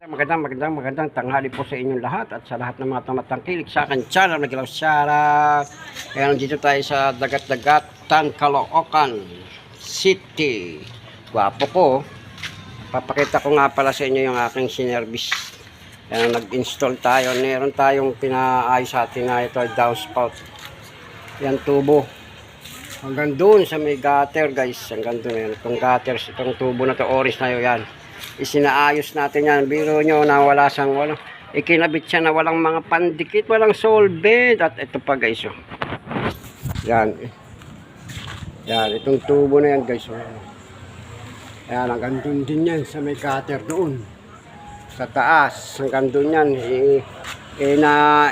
Magandang tanghali po sa inyong lahat at sa lahat ng mga tumatangkilik sa akin channel. Naglaw shoutout. Ngayon dito tayo sa Dagat-Dagatan, Caloocan City. Gwapo ko. Papakita ko nga pala sa inyo yung aking sinervice. Nag-install tayo. Meron tayong pinaayos sa atin na ito, downspout. Yan tubo. Hanggang doon sa may gutter guys. Hanggang doon. Itong gutter, itong tubo na to, orange na yun. Yan. Isinaayos natin yan. Biro nyo na wala siyang ikinabit siya na walang mga pandikit, walang solvent. At ito pa guys, oh. Yan. Yan, itong tubo na yan guys, oh. Yan, hanggang doon din yan sa may cutter doon. Sa taas, hanggang doon yan.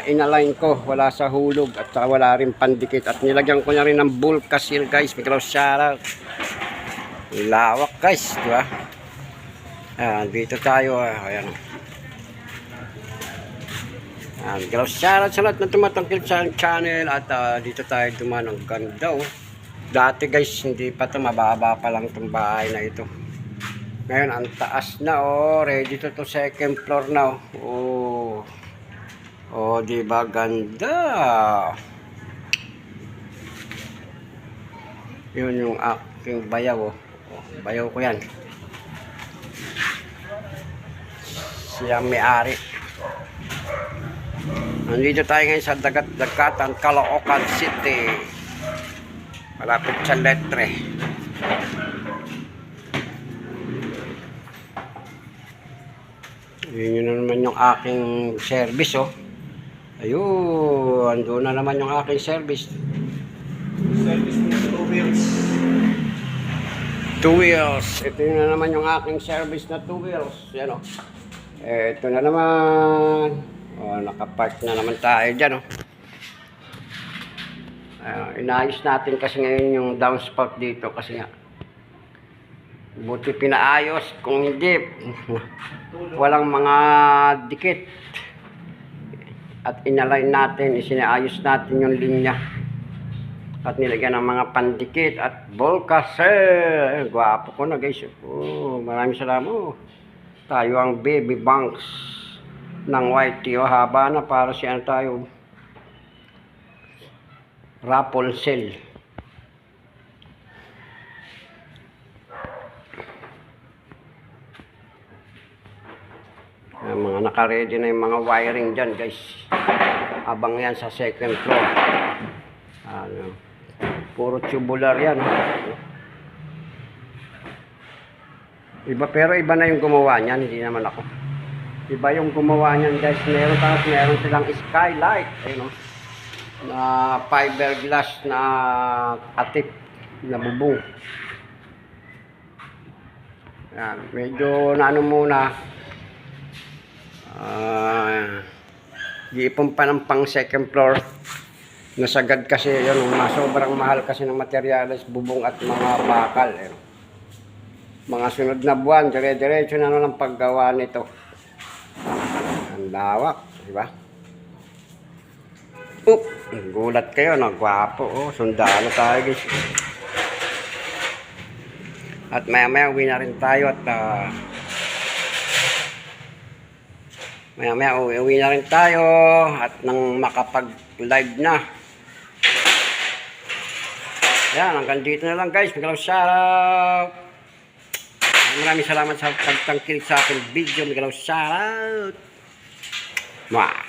Inalign ko, wala sa hulog at wala rin pandikit. At nilagyan ko na rin ng bulk seal guys. Biglaw shoutout. Lawak guys, di ba? Ayan, dito tayo, ayan. Ayan, galaw shoutout sa lahat na tumatangkil sa channel. At dito tayo dumaan, ang ganda, oh. Dati guys, hindi pa ito, mababa pa lang itong bahay na ito. Ngayon, ang taas na, oh. Ready to second floor na, oh. Oh, diba ganda? Yun yung aking bayaw, oh. Bayaw ko yan. Siyang may-ari. Nandito tayo ngayon sa Dagat-Dagatan, Caloocan City. Malapit sa Letre. Yun na naman yung aking service, oh. Ayun, doon na naman yung aking service. Service ng 2 wheels. 2 wheels. Ito na naman yung aking service na 2 wheels. Yan, oh. Ito na naman. Oh, nakapark na naman tayo dyan, oh. Inayos natin kasi ngayon yung downspout dito kasi nga buti pinaayos, kung hindi walang mga dikit. At inalign natin, isinaayos natin yung linya at nilagyan ng mga pandikit at volcasel. Gwapo ko na guys. Oh, maraming salamat, oh. Tayo ang baby banks ng YT, oh, haba na para siya tayo Rapunzel. Mga naka-ready na yung mga wiring dyan guys. Abang yan sa second floor. Ano, puro tubular yan. Iba, pero iba na yung gumawa niyan, hindi naman ako. Iba yung gumawa niyan guys. Meron silang skylight, ayun, na fiberglass na atip na bubong. Yan, medyo naano muna. Giipon pa ng pang second floor. Nasagad kasi yun, sobrang mahal kasi ng materyales, bubong at mga bakal, ayun. Mga sunod na buwan, dire-diretso na lang paggawa nito. Ang lawak, di ba? Gulat kayo, nagwapo, oh. Sundalo tayo, guys. At maya-maya uwi na rin tayo at maya-maya uwi na rin tayo at nang makapag-live na. Yan, hanggang dito na lang guys. Magalaw shoutout. Maraming salamat sa pagtangkilik sa aking video. Magalaw shoutout. Mwah.